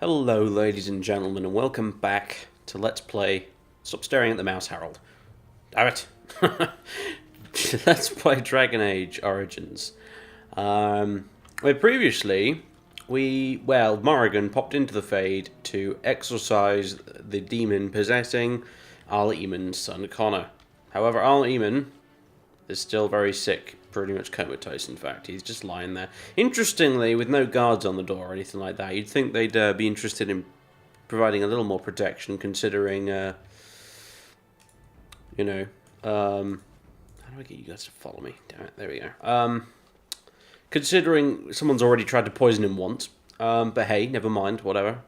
Hello, ladies and gentlemen, and welcome back to Let's Play. Stop staring at the mouse, Harold. Damn it! Let's play Dragon Age Origins. Where previously, Morrigan popped into the Fade to exorcise the demon possessing Al Eamon's son Connor. However, Al Eamon is still very sick, pretty much comatose, in fact. He's just lying there. Interestingly, with no guards on the door or anything like that, you'd think they'd be interested in providing a little more protection, considering, how do I get you guys to follow me? Damn it, there we go. Considering someone's already tried to poison him once, but hey, never mind, whatever.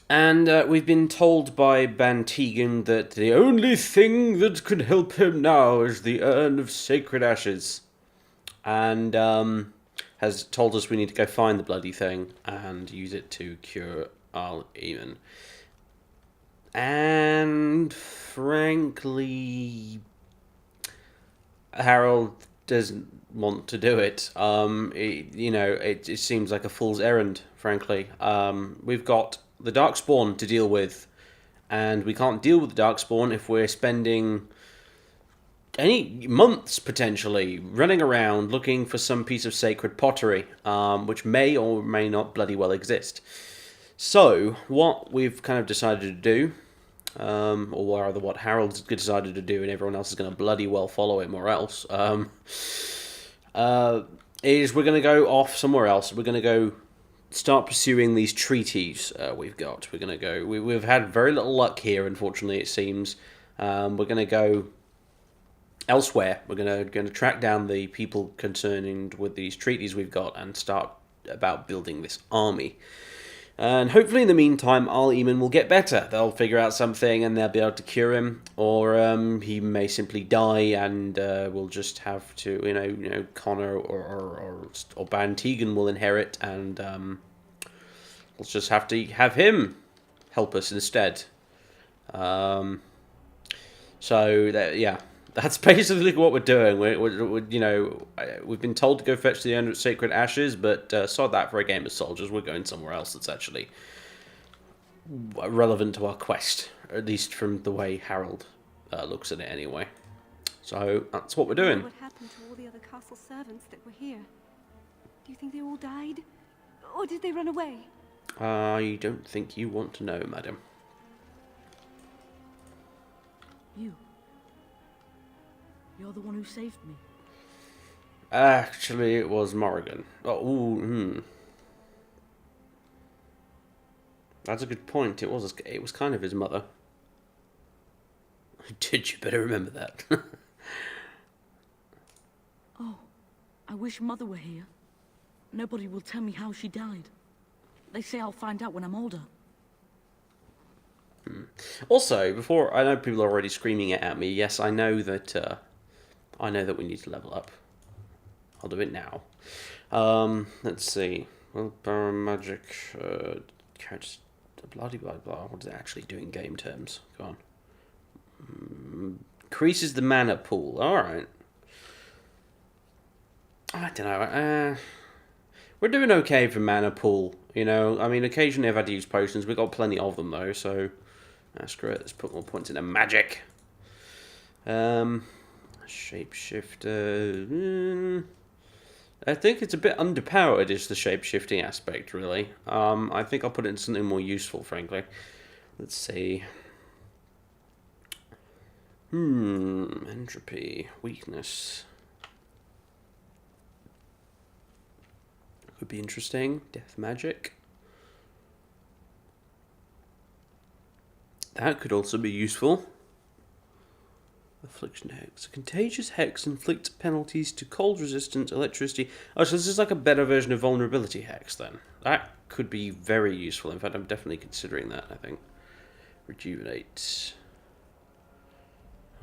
And we've been told by Bantegan that the only thing that could help him now is the urn of sacred ashes. And has told us we need to go find the bloody thing and use it to cure Al Eamon. And frankly, Harold doesn't want to do it. It seems like a fool's errand, frankly. We've got the Darkspawn to deal with, and we can't deal with the Darkspawn if we're spending any months, potentially, running around looking for some piece of sacred pottery, which may or may not bloody well exist. So, what we've kind of decided to do, or rather what Harold's decided to do, and everyone else is going to bloody well follow him or else, is we're going to go off somewhere else. We're going to go start pursuing these treaties we've got. We're going to go... We've had very little luck here, unfortunately, it seems. We're going to go elsewhere. We're going to track down the people concerned with these treaties we've got and start about building this army. And hopefully in the meantime, Al Eamon will get better. They'll figure out something and they'll be able to cure him. Or he may simply die and we'll just have to, Connor or Bantegan will inherit and we'll just have to have him help us instead. That's basically what we're doing. We've been told to go fetch the Urn of Sacred Ashes, but sod that for a game of soldiers. We're going somewhere else that's actually relevant to our quest, at least from the way Harold looks at it anyway. So that's what we're doing. What happened to all the other castle servants that were here? Do you think they all died? Or did they run away? I don't think you want to know, madam. You're the one who saved me. Actually, it was Morrigan. That's a good point. It was kind of his mother. Did you better remember that? Oh, I wish Mother were here. Nobody will tell me how she died. They say I'll find out when I'm older. Also, before I know people are already screaming it at me. Yes, I know that. I know that we need to level up. I'll do it now. Let's see. Willpower, magic, characters, bloody blah blah. What does it actually do in game terms? Go on. Increases the mana pool. All right. I don't know. We're doing okay for mana pool. I mean, occasionally I've had to use potions. We've got plenty of them though. So, screw it. Let's put more points into magic. Shapeshifter. I think it's a bit underpowered, is the shapeshifting aspect, really. I think I'll put it in something more useful, frankly. Let's see. Entropy. Weakness. Could be interesting. Death magic. That could also be useful. Affliction Hex. A contagious hex inflicts penalties to cold resistance, electricity. Oh, so this is like a better version of Vulnerability Hex, then. That could be very useful. In fact, I'm definitely considering that, I think. Rejuvenate.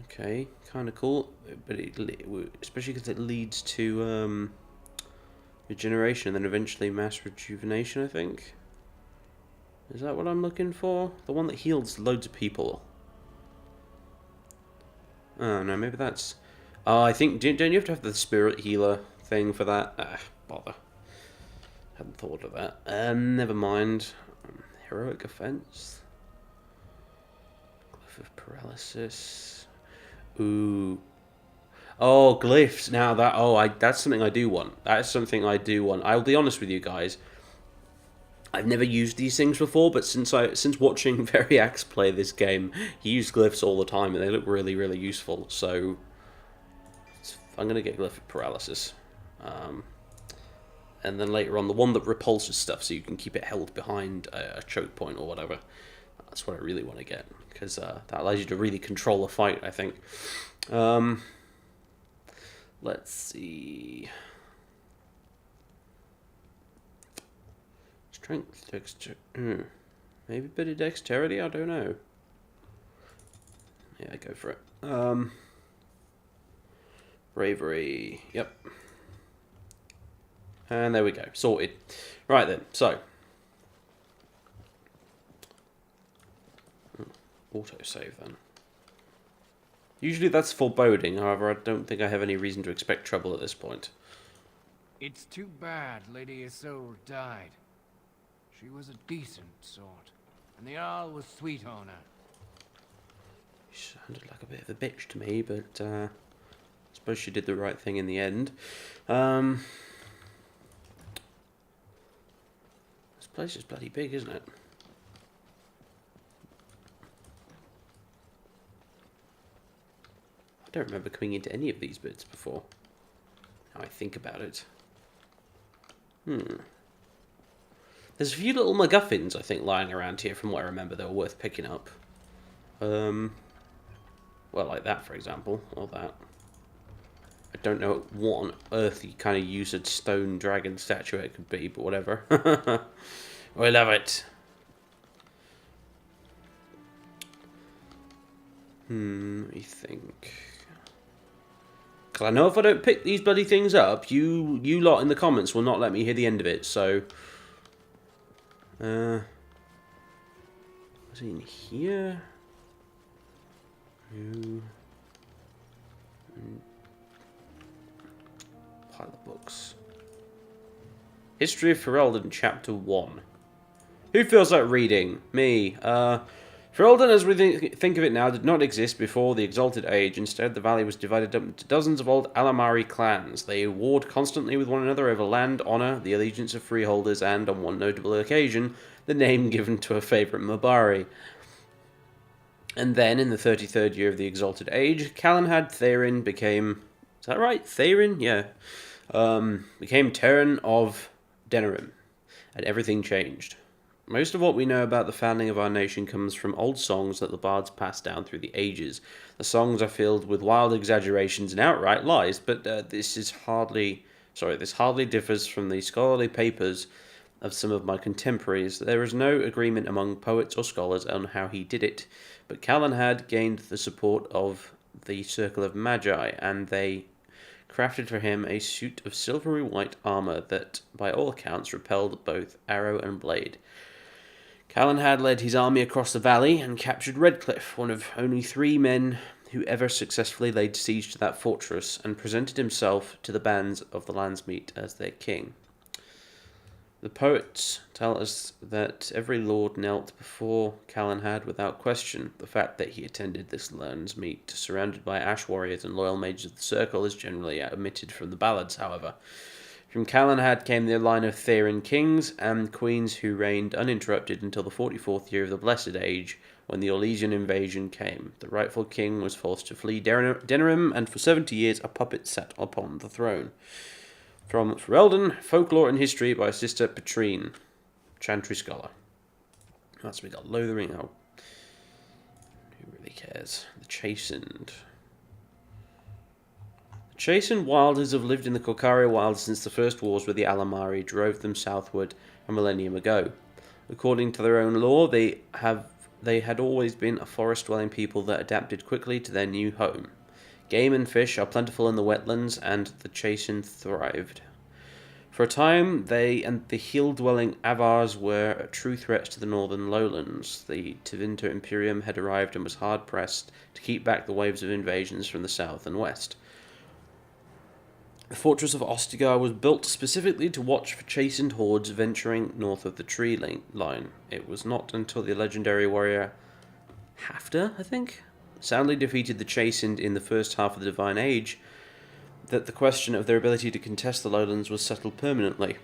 Okay, kind of cool. But especially because it leads to regeneration and then eventually mass rejuvenation, I think. Is that what I'm looking for? The one that heals loads of people. Oh, no, maybe that's... Oh, I think... Don't you have to have the spirit healer thing for that? Bother. Hadn't thought of that. Never mind. Heroic offense. Glyph of paralysis. Ooh. Oh, glyphs. Now that's something I do want. That is something I do want. I'll be honest with you guys. I've never used these things before, but since watching Variax play this game, he used glyphs all the time, and they look really, really useful. So I'm gonna get glyph of paralysis. And then later on, the one that repulses stuff, so you can keep it held behind a choke point or whatever. That's what I really want to get, because that allows you to really control a fight, I think. Let's see. Strength, dexterity. Maybe a bit of dexterity, I don't know. Yeah, go for it. Bravery, yep. And there we go, sorted. Right then, so. Autosave then. Usually that's foreboding, however I don't think I have any reason to expect trouble at this point. It's too bad Lady Isolde died. She was a decent sort, and the Jarl was sweet on her. She sounded like a bit of a bitch to me, but I suppose she did the right thing in the end. This place is bloody big, isn't it? I don't remember coming into any of these bits before. Now I think about it. There's a few little MacGuffins, I think, lying around here from what I remember that were worth picking up. Well, like that, for example, or that. I don't know what on earth you kind of use a stone dragon statue it could be, but whatever. I love it. Let me think. Because I know if I don't pick these bloody things up, you lot in the comments will not let me hear the end of it, so... what's in here? Pile of books. History of Ferelden, Chapter 1. Who feels like reading? Me. Ferelden, as we think of it now, did not exist before the Exalted Age. Instead, the valley was divided up into dozens of old Alamari clans. They warred constantly with one another over land, honour, the allegiance of freeholders, and, on one notable occasion, the name given to a favourite Mabari. And then, in the 33rd year of the Exalted Age, Calenhad Therin became... Is that right? Therin? Yeah. Became Terran of Denerim. And everything changed. Most of what we know about the founding of our nation comes from old songs that the bards passed down through the ages. The songs are filled with wild exaggerations and outright lies, but this hardly differs from the scholarly papers of some of my contemporaries. There is no agreement among poets or scholars on how he did it, but Calenhad gained the support of the Circle of Magi, and they crafted for him a suit of silvery white armour that, by all accounts, repelled both arrow and blade. Calenhad led his army across the valley and captured Redcliffe, one of only 3 men who ever successfully laid siege to that fortress, and presented himself to the bands of the Landsmeet as their king. The poets tell us that every lord knelt before Calenhad without question. The fact that he attended this Landsmeet, surrounded by ash warriors and loyal mages of the Circle, is generally omitted from the ballads, however. From Calenhad came the line of Therin kings and queens who reigned uninterrupted until the 44th year of the Blessed Age, when the Orlesian invasion came. The rightful king was forced to flee Denerim, and for 70 years a puppet sat upon the throne. From Ferelden, Folklore and History by Sister Petrine, Chantry Scholar. That's we got Lothering. Oh, who really cares? The Chastened. Chastened wilders have lived in the Korcaria Wilds since the first wars with the Alamari drove them southward a millennium ago. According to their own lore, they had always been a forest-dwelling people that adapted quickly to their new home. Game and fish are plentiful in the wetlands, and the Chastened thrived. For a time, they and the hill-dwelling Avars were a true threat to the northern lowlands. The Tevinter Imperium had arrived and was hard-pressed to keep back the waves of invasions from the south and west. The fortress of Ostigar was built specifically to watch for chastened hordes venturing north of the tree line. It was not until the legendary warrior Hafter, I think, soundly defeated the chastened in the first half of the Divine Age that the question of their ability to contest the lowlands was settled permanently.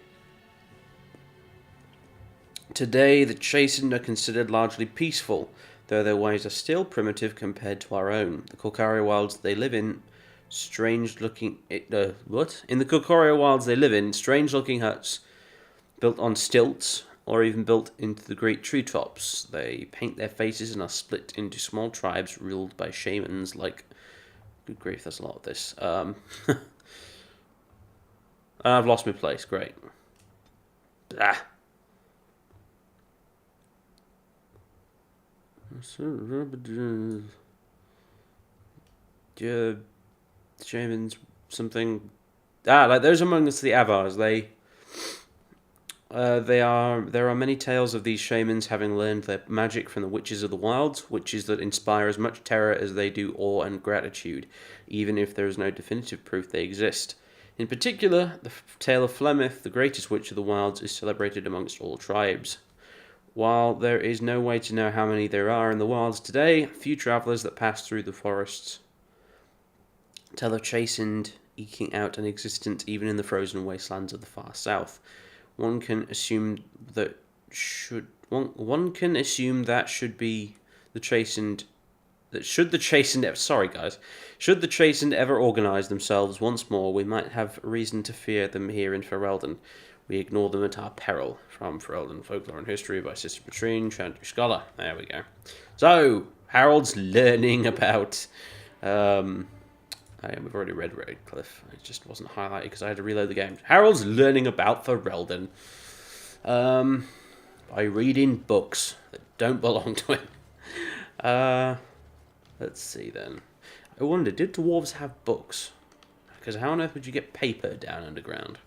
Today, the chastened are considered largely peaceful, though their ways are still primitive compared to our own. The Korcaria wilds they live in, strange-looking... In the Korcaria wilds they live in, strange-looking huts built on stilts, or even built into the great treetops. They paint their faces and are split into small tribes ruled by shamans like... Good grief, there's a lot of this. I've lost my place, great. Ah. Shamans, something. Like those among us, the Avars. There are many tales of these shamans having learned their magic from the witches of the wilds, witches that inspire as much terror as they do awe and gratitude, even if there is no definitive proof they exist. In particular, the tale of Flemeth, the greatest witch of the wilds, is celebrated amongst all tribes. While there is no way to know how many there are in the wilds today, few travellers that pass through the forests tell of chastened eking out an existence even in the frozen wastelands of the far south. One can assume that should be the chastened. That should the chastened ever organise themselves once more, we might have reason to fear them here in Ferelden. We ignore them at our peril. From Ferelden Folklore and History by Sister Patrine, Chantry Scholar. There we go. So, Harold's learning about... we've already read Redcliffe. It just wasn't highlighted because I had to reload the game. Harold's learning about Ferelden. By reading books that don't belong to him. Let's see then. I wonder, did dwarves have books? Because how on earth would you get paper down underground?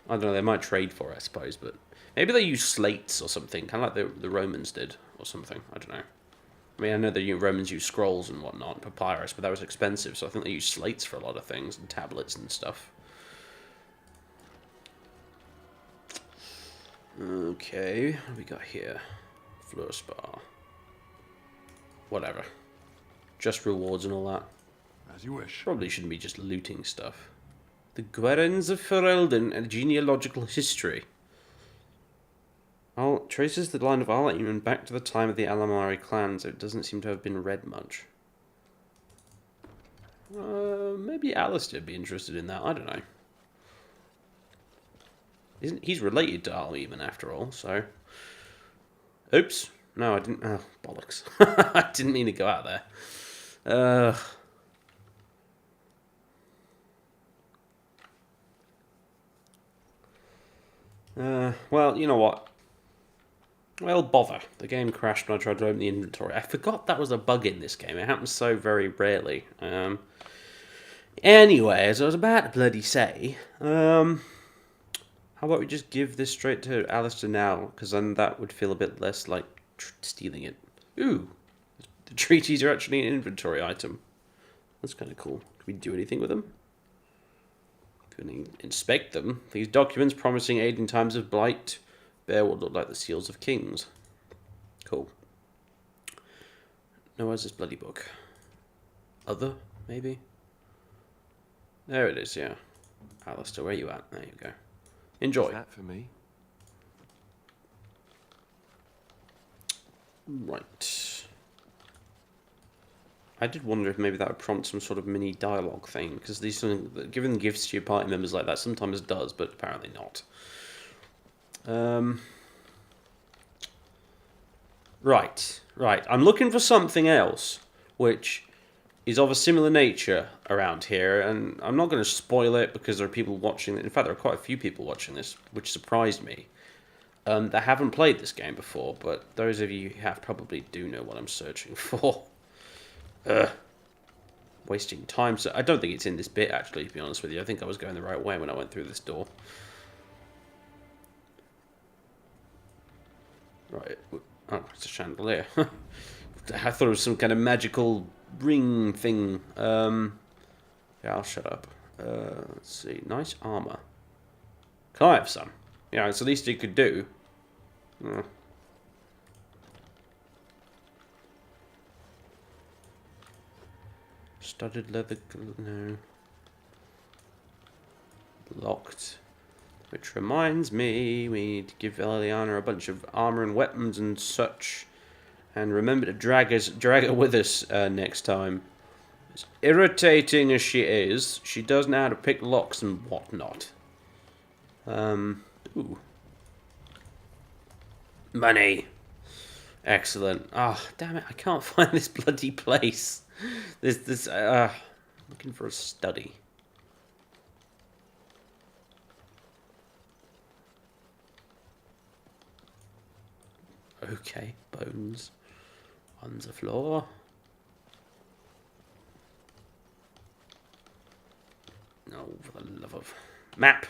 I don't know, they might trade for it, I suppose, but maybe they use slates or something, kind of like the Romans did, or something. I don't know. I mean, I know the Romans used scrolls and whatnot, papyrus, but that was expensive, so I think they used slates for a lot of things, and tablets and stuff. Okay, what have we got here? Floor spa. Whatever. Just rewards and all that. As you wish. Probably shouldn't be just looting stuff. The Guerins of Ferelden, a genealogical history. Traces the line of Alain back to the time of the Alamari clans. It doesn't seem to have been read much. Maybe Alistair would be interested in that. I don't know. He's related to Alain after all, so... Oops. No, I didn't... Oh, bollocks. I didn't mean to go out there. Well, you know what? Well, bother. The game crashed when I tried to open the inventory. I forgot that was a bug in this game. It happens so very rarely. Anyway, as I was about to bloody say, how about we just give this straight to Alistair now? Because then that would feel a bit less like stealing it. Ooh, the treaties are actually an inventory item. That's kind of cool. Can we do anything with them? Can inspect them. These documents promising aid in times of blight bear what look like the seals of kings. Cool. Now where's this bloody book? Other, maybe? There it is, yeah. Alistair, where you at? There you go. Enjoy. Is that for me? Right. I did wonder if maybe that would prompt some sort of mini dialogue thing, because these giving gifts to your party members like that sometimes does, but apparently not. Right. I'm looking for something else, which is of a similar nature around here, and I'm not going to spoil it because there are people watching it. In fact, there are quite a few people watching this, which surprised me. That haven't played this game before, but those of you who have probably do know what I'm searching for. Wasting time. So I don't think it's in this bit, actually, to be honest with you. I think I was going the right way when I went through this door. Right. Oh, it's a chandelier. I thought it was some kind of magical ring thing. Yeah, I'll shut up. Let's see. Nice armor. Can I have some? Yeah, it's the least you could do. Studded leather. No. Locked. Which reminds me, we need to give Eliana a bunch of armor and weapons and such. And remember to drag her with us next time. As irritating as she is, she does know how to pick locks and whatnot. Ooh. Money. Excellent. Ah, oh, damn it, I can't find this bloody place. Looking for a study. Okay, bones on the floor. No, for the love of... Map!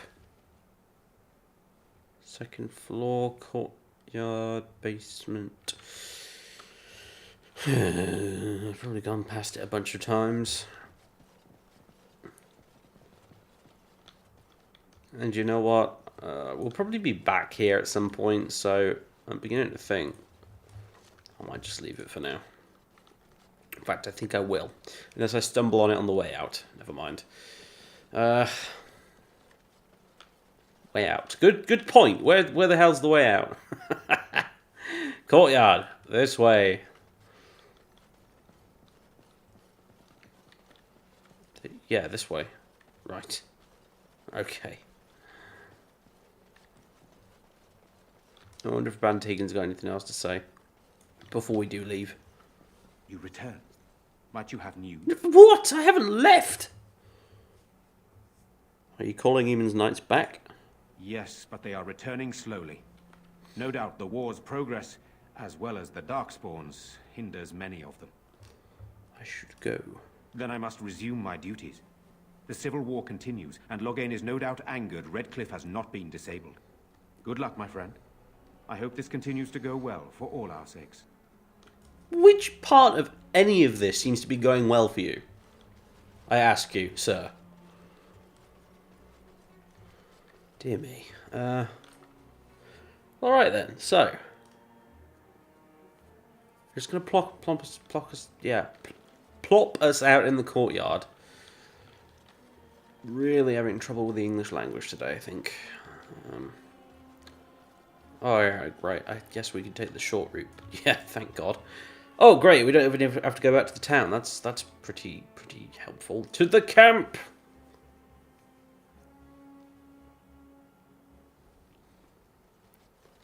Second floor, courtyard, basement. I've probably gone past it a bunch of times. And you know what? We'll probably be back here at some point, so I'm beginning to think I might just leave it for now. In fact, I think I will. Unless I stumble on it on the way out. Never mind. Way out. Good point. Where the hell's the way out? Courtyard. This way. Yeah, this way. Right. Okay. I wonder if Bantegan's got anything else to say before we do leave. You returned. Might you have news? What? I haven't left! Are you calling Eamon's knights back? Yes, but they are returning slowly. No doubt the war's progress, as well as the Darkspawns, hinders many of them. I should go. Then I must resume my duties. The civil war continues, and Loghain is no doubt angered Redcliffe has not been disabled. Good luck, my friend. I hope this continues to go well for all our sakes. Which part of any of this seems to be going well for you? I ask you, sir. Dear me. Alright then, so. Just gonna plop us out in the courtyard. Really having trouble with the English language today, I think. Oh, yeah, right. I guess we can take the short route. Yeah, thank God. Oh, great. We don't even have to go back to the town. That's pretty helpful. To the camp!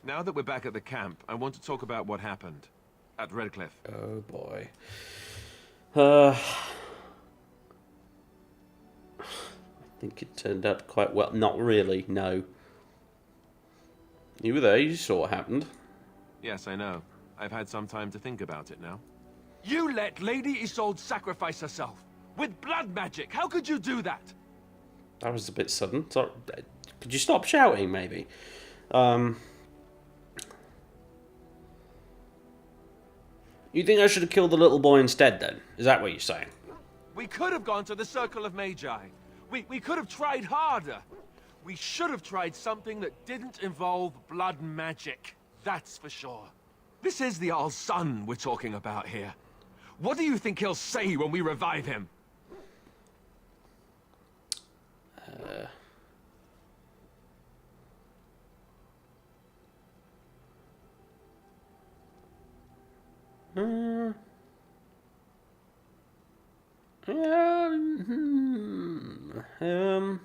Now that we're back at the camp, I want to talk about what happened at Redcliffe. Oh, boy. I think it turned out quite well. Not really, no. You were there. You saw what happened. Yes, I know. I've had some time to think about it now. You let Lady Isolde sacrifice herself with blood magic. How could you do that? That was a bit sudden. Sorry. Could you stop shouting, maybe? You think I should have killed the little boy instead, then? Is that what you're saying? We could have gone to the Circle of Magi. We could have tried harder. We should have tried something that didn't involve blood magic. That's for sure. This is the Jarl's son we're talking about here. What do you think he'll say when we revive him?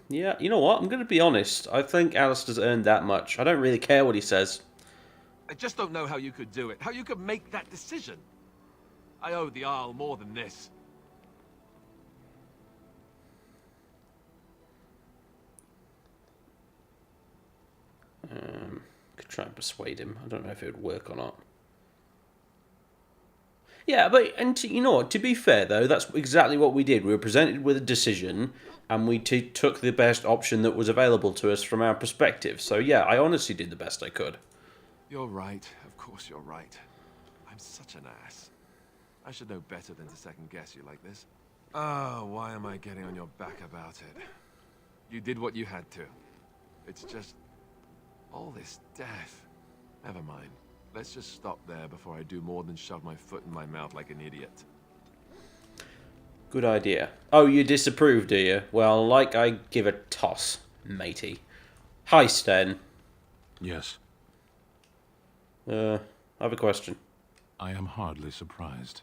Yeah, you know what? I'm going to be honest. I think Alistair's earned that much. I don't really care what he says. I just don't know how you could do it. How you could make that decision. I owe the Jarl more than this. Could try and persuade him. I don't know if it would work or not. Yeah, but you know what? To be fair, though, that's exactly what we did. We were presented with a decision, and we took the best option that was available to us from our perspective. So yeah, I honestly did the best I could. You're right. Of course you're right. I'm such an ass. I should know better than to second guess you like this. Oh, why am I getting on your back about it? You did what you had to. It's just... all this death. Never mind. Let's just stop there before I do more than shove my foot in my mouth like an idiot. Good idea. Oh, you disapprove, do you? Well, like I give a toss, matey. Hi, Sten. Yes, I have a question. I am hardly surprised.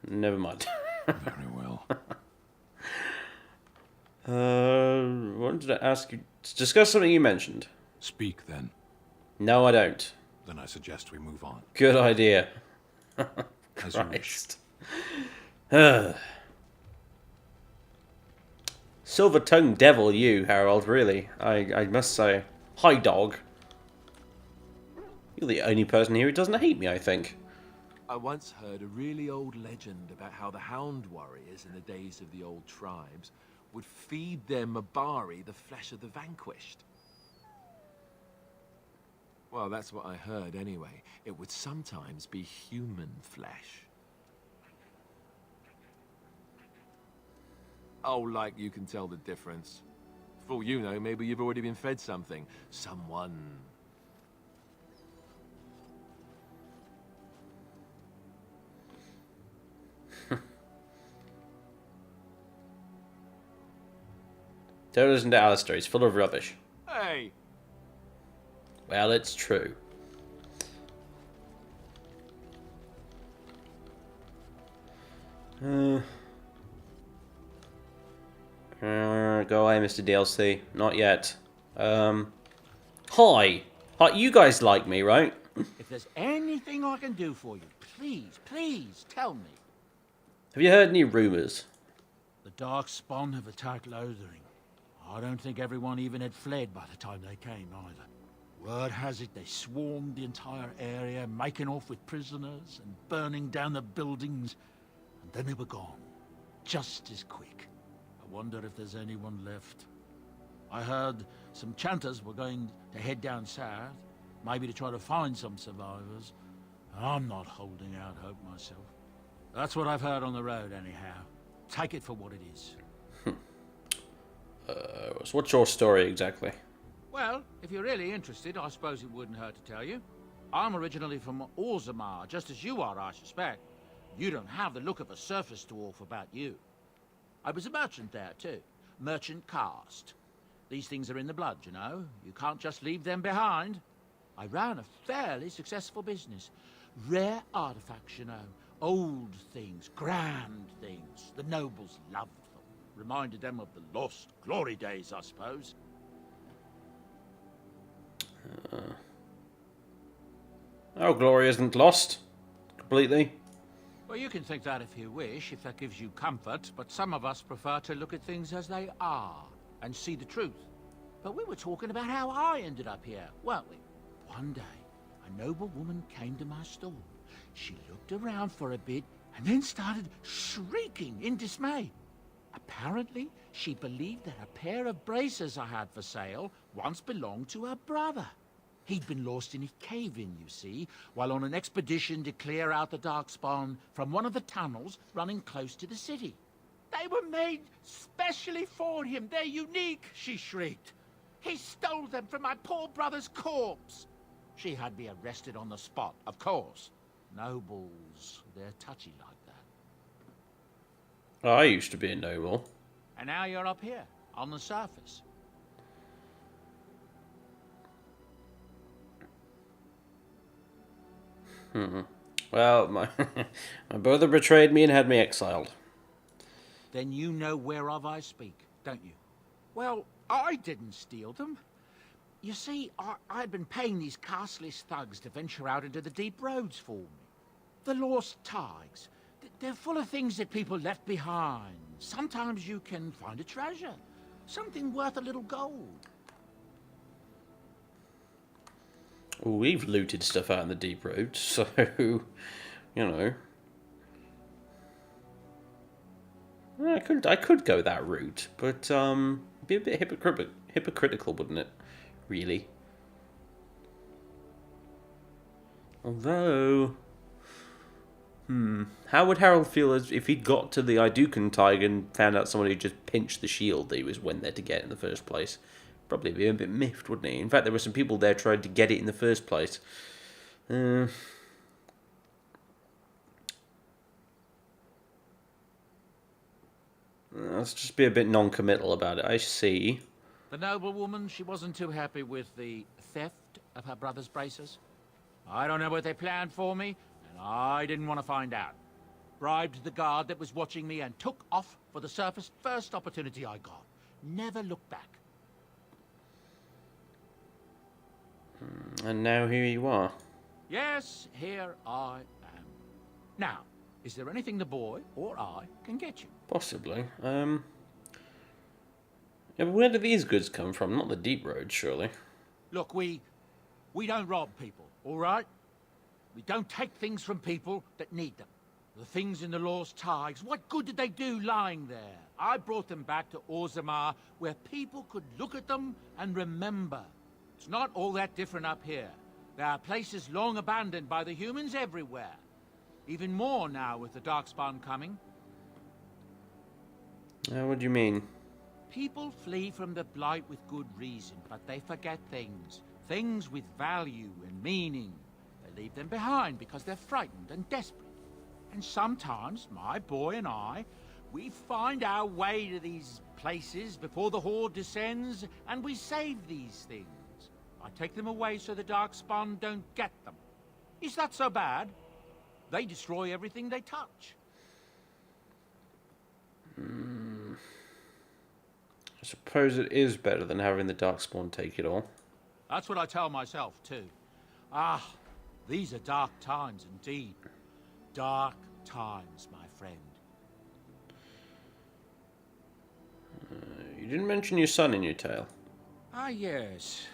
Never mind. Very well. Wanted to ask you to discuss something you mentioned. Speak then. No, I don't. Then I suggest we move on. Good idea. As you wish. Silver-tongued devil, you, Harold, really. I must say. Hi, dog. You're the only person here who doesn't hate me, I think. I once heard a really old legend about how the Hound warriors in the days of the old tribes would feed their Mabari the flesh of the vanquished. Well, that's what I heard anyway. It would sometimes be human flesh. Oh, like you can tell the difference. For all you know, maybe you've already been fed something. Someone. Don't listen to Alistair, he's full of rubbish. Hey! Well, it's true. Go away, Mr. DLC. Not yet. Hi. Hi, you guys like me, right? If there's anything I can do for you, please tell me. Have you heard any rumours? The Darkspawn have attacked Lothering. I don't think everyone even had fled by the time they came, either. Word has it they swarmed the entire area, making off with prisoners and burning down the buildings. And then they were gone. Just as quick. I wonder if there's anyone left. I heard some chanters were going to head down south, maybe to try to find some survivors. I'm not holding out hope myself. That's what I've heard on the road, anyhow. Take it for what it is. So what's your story exactly? Well, if you're really interested, I suppose it wouldn't hurt to tell you. I'm originally from Orzammar, just as you are, I suspect. You don't have the look of a surface dwarf about you. I was a merchant there, too. Merchant caste. These things are in the blood, you know. You can't just leave them behind. I ran a fairly successful business. Rare artifacts, you know. Old things, grand things. The nobles loved them. Reminded them of the lost glory days, I suppose. Our glory isn't lost. Completely. Well, you can think that if you wish, if that gives you comfort, but some of us prefer to look at things as they are, and see the truth. But we were talking about how I ended up here, weren't we? One day, a noble woman came to my stall. She looked around for a bit, and then started shrieking in dismay. Apparently, she believed that a pair of braces I had for sale once belonged to her brother. He'd been lost in a cave-in, you see, while on an expedition to clear out the Darkspawn from one of the tunnels running close to the city. They were made specially for him. They're unique, she shrieked. He stole them from my poor brother's corpse. She had me arrested on the spot, of course. Nobles, they're touchy like that. I used to be a noble. And now you're up here, on the surface. Well, my brother betrayed me and had me exiled. Then you know whereof I speak, don't you? Well, I didn't steal them. You see, I'd been paying these castless thugs to venture out into the deep roads for me. The lost tigers. They're full of things that people left behind. Sometimes you can find a treasure. Something worth a little gold. We've looted stuff out in the deep road, so, you know. I could go that route, but, be a bit hypocritical, wouldn't it? Really. Although... How would Harold feel as if he'd got to the Idukan Tiger and found out someone who just pinched the shield that he was went there to get in the first place? Probably be a bit miffed, wouldn't he? In fact, there were some people there trying to get it in the first place. Let's just be a bit non-committal about it. I see. The noblewoman, she wasn't too happy with the theft of her brother's braces. I don't know what they planned for me, and I didn't want to find out. Bribed the guard that was watching me and took off for the surface first opportunity I got. Never looked back. And now here you are. Yes, here I am. Now, is there anything the boy or I can get you? Possibly. Yeah, but where do these goods come from? Not the deep road, surely. Look, we don't rob people, all right? We don't take things from people that need them. The things in the Lost Tigers, what good did they do lying there? I brought them back to Orzammar, where people could look at them and remember. It's not all that different up here. There are places long abandoned by the humans everywhere. Even more now with the Darkspawn coming. What do you mean? People flee from the Blight with good reason, but they forget things. Things with value and meaning. They leave them behind because they're frightened and desperate. And sometimes, my boy and I, we find our way to these places before the Horde descends, and we save these things. I take them away so the Darkspawn don't get them. Is that so bad? They destroy everything they touch. I suppose it is better than having the Darkspawn take it all. That's what I tell myself, too. Ah, these are dark times indeed. Dark times, my friend. You didn't mention your son in your tale. Ah, yes.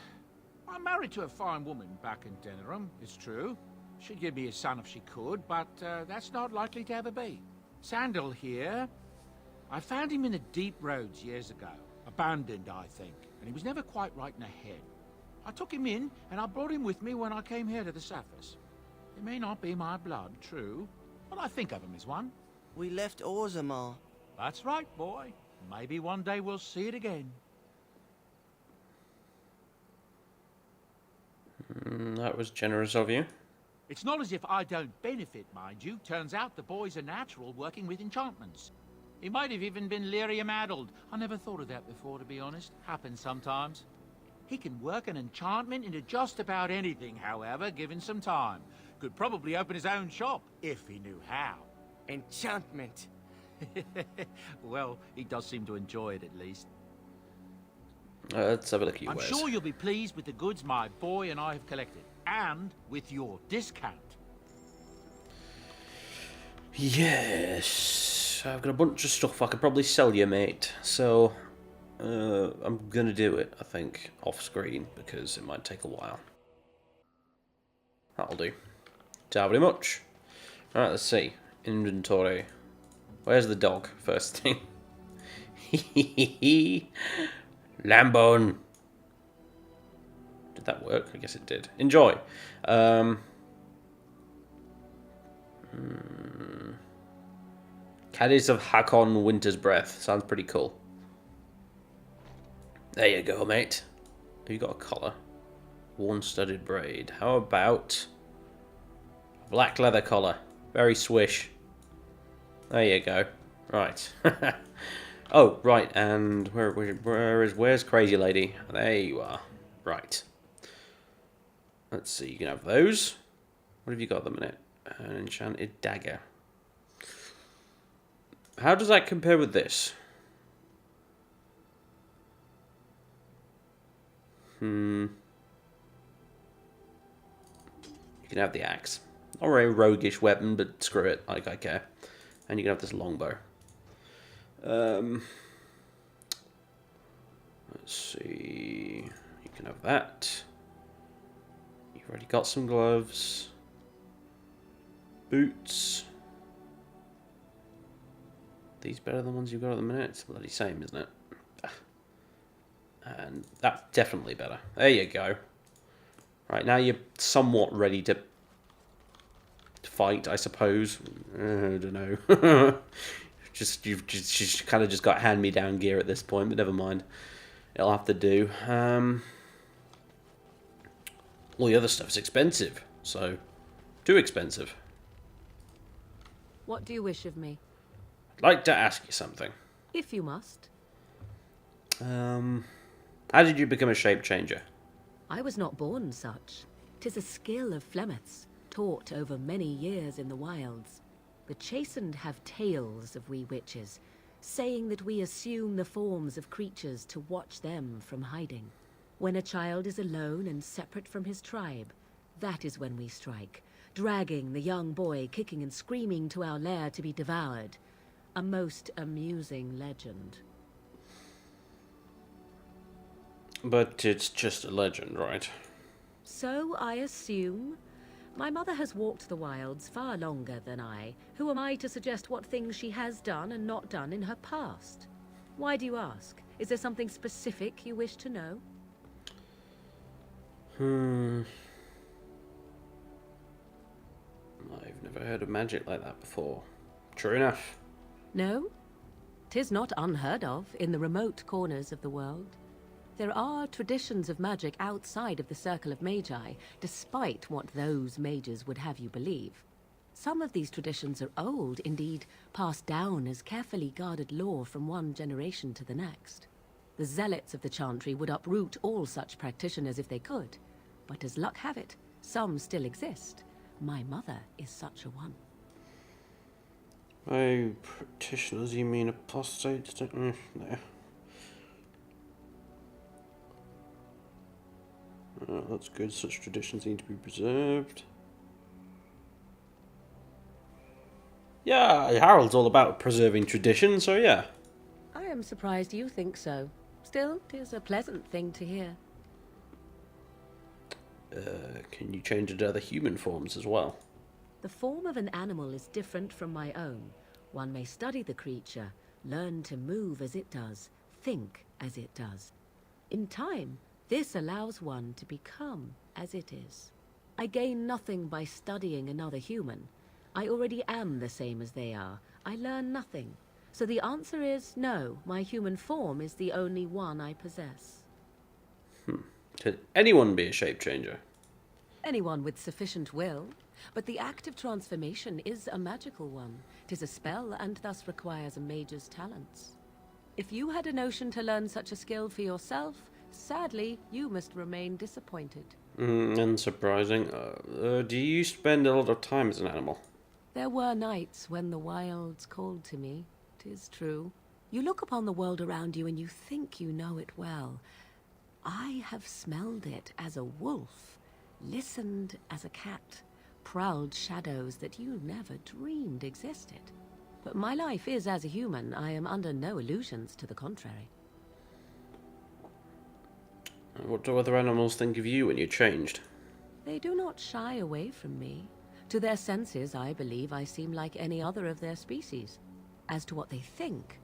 I'm married to a fine woman back in Denerim, it's true. She'd give me a son if she could, but that's not likely to ever be. Sandal here, I found him in the deep roads years ago. Abandoned, I think, and he was never quite right in the head. I took him in, and I brought him with me when I came here to the surface. He may not be my blood, true, but I think of him as one. We left Orzammar. That's right, boy. Maybe one day we'll see it again. That was generous of you. It's not as if I don't benefit, mind you. Turns out the boy's a natural working with enchantments. He might have even been lyrium-addled. I never thought of that before, to be honest. Happens sometimes. He can work an enchantment into just about anything, however, given some time. Could probably open his own shop, if he knew how. Enchantment. Well, he does seem to enjoy it, at least. Let's have a look at your I'm wares. sure you'll be pleased with the goods my boy and I have collected. And with your discount. Yes. I've got a bunch of stuff I could probably sell you, mate. So, I'm gonna do it, I think, off screen, because it might take a while. That'll do. Don't very much. Alright, let's see. Inventory. Where's the dog, first thing? Lambone. Did that work? I guess it did. Enjoy. Caddies of Hakon Winter's Breath. Sounds pretty cool. There you go, mate. Have you got a collar? Worn studded braid. How about a black leather collar? Very swish. There you go. Right. Oh, right, and where's Crazy Lady? There you are. Right. Let's see, you can have those. What have you got at the minute? An enchanted dagger. How does that compare with this? You can have the axe. Or a roguish weapon, but screw it, I care. And you can have this longbow. Let's see. You can have that. You've already got some gloves. Boots. These better than the ones you've got at the minute? It's the bloody same, isn't it? And that's definitely better. There you go. Right, now you're somewhat ready to fight, I suppose. I don't know. She's kind of just got hand-me-down gear at this point, but never mind. It'll have to do. All the other stuff's expensive, so too expensive. What do you wish of me? I'd like to ask you something. If you must. How did you become a shape changer? I was not born such. 'Tis a skill of Flemeth's, taught over many years in the wilds. The chastened have tales of we witches, saying that we assume the forms of creatures to watch them from hiding. When a child is alone and separate from his tribe, that is when we strike, dragging the young boy kicking and screaming to our lair to be devoured. A most amusing legend. But it's just a legend, right? So I assume. My mother has walked the wilds far longer than I. Who am I to suggest what things she has done and not done in her past? Why do you ask? Is there something specific you wish to know? I've never heard of magic like that before. True enough. No? 'Tis not unheard of in the remote corners of the world. There are traditions of magic outside of the circle of magi, despite what those mages would have you believe. Some of these traditions are old, indeed, passed down as carefully guarded lore from one generation to the next. The zealots of the chantry would uproot all such practitioners if they could, but as luck have it, some still exist. My mother is such a one. By practitioners, you mean apostates? No. That's good. Such traditions need to be preserved. Yeah, Harold's all about preserving tradition, so yeah. I am surprised you think so. Still, 'tis a pleasant thing to hear. Can you change into other human forms as well? The form of an animal is different from my own. One may study the creature, learn to move as it does, think as it does. In time, this allows one to become as it is. I gain nothing by studying another human. I already am the same as they are. I learn nothing. So the answer is no, my human form is the only one I possess. Can anyone be a shape changer? Anyone with sufficient will. But the act of transformation is a magical one. 'Tis a spell and thus requires a mage's talents. If you had a notion to learn such a skill for yourself, sadly, you must remain disappointed. Unsurprising. Do you spend a lot of time as an animal? There were nights when the wilds called to me, 'tis true. You look upon the world around you and you think you know it well. I have smelled it as a wolf, listened as a cat, prowled shadows that you never dreamed existed. But my life is as a human. I am under no illusions to the contrary. What do other animals think of you when you're changed? They do not shy away from me. To their senses, I believe I seem like any other of their species. As to what they think,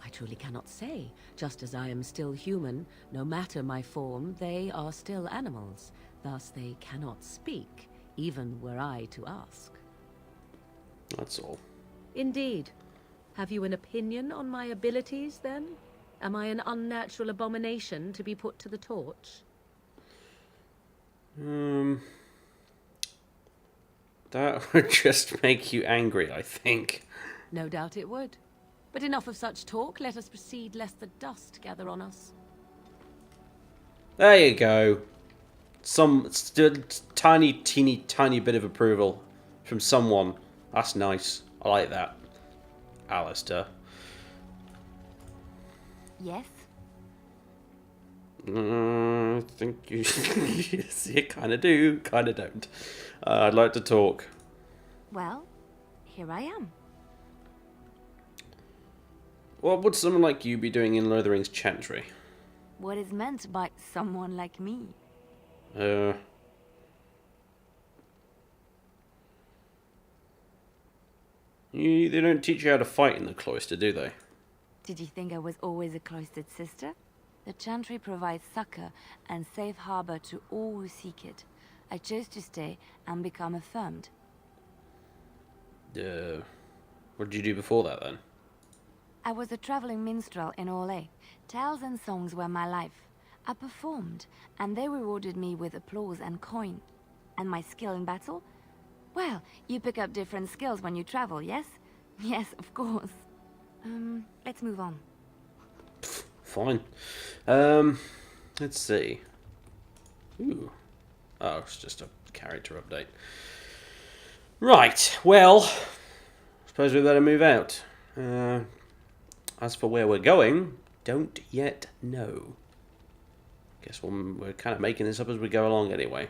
I truly cannot say. Just as I am still human, no matter my form, they are still animals. Thus they cannot speak, even were I to ask. That's all. Indeed. Have you an opinion on my abilities, then? Am I an unnatural abomination to be put to the torch? That would just make you angry, I think. No doubt it would. But enough of such talk. Let us proceed, lest the dust gather on us. There you go. Some tiny, teeny, tiny bit of approval from someone. That's nice. I like that. Alistair. Yes? I think you... yes, you kind of do, kind of don't. I'd like to talk. Well, here I am. What would someone like you be doing in Lothering's Chantry? What is meant by someone like me? They don't teach you how to fight in the cloister, do they? Did you think I was always a cloistered sister? The Chantry provides succor and safe harbor to all who seek it. I chose to stay and become affirmed. What did you do before that then? I was a traveling minstrel in Orlais. Tales and songs were my life. I performed, and they rewarded me with applause and coin. And my skill in battle? Well, you pick up different skills when you travel, yes? Yes, of course. Let's move on. Fine. Let's see. Ooh. Oh, it's just a character update. Right, well, suppose we better move out. As for where we're going, don't yet know. Guess we're kind of making this up as we go along anyway.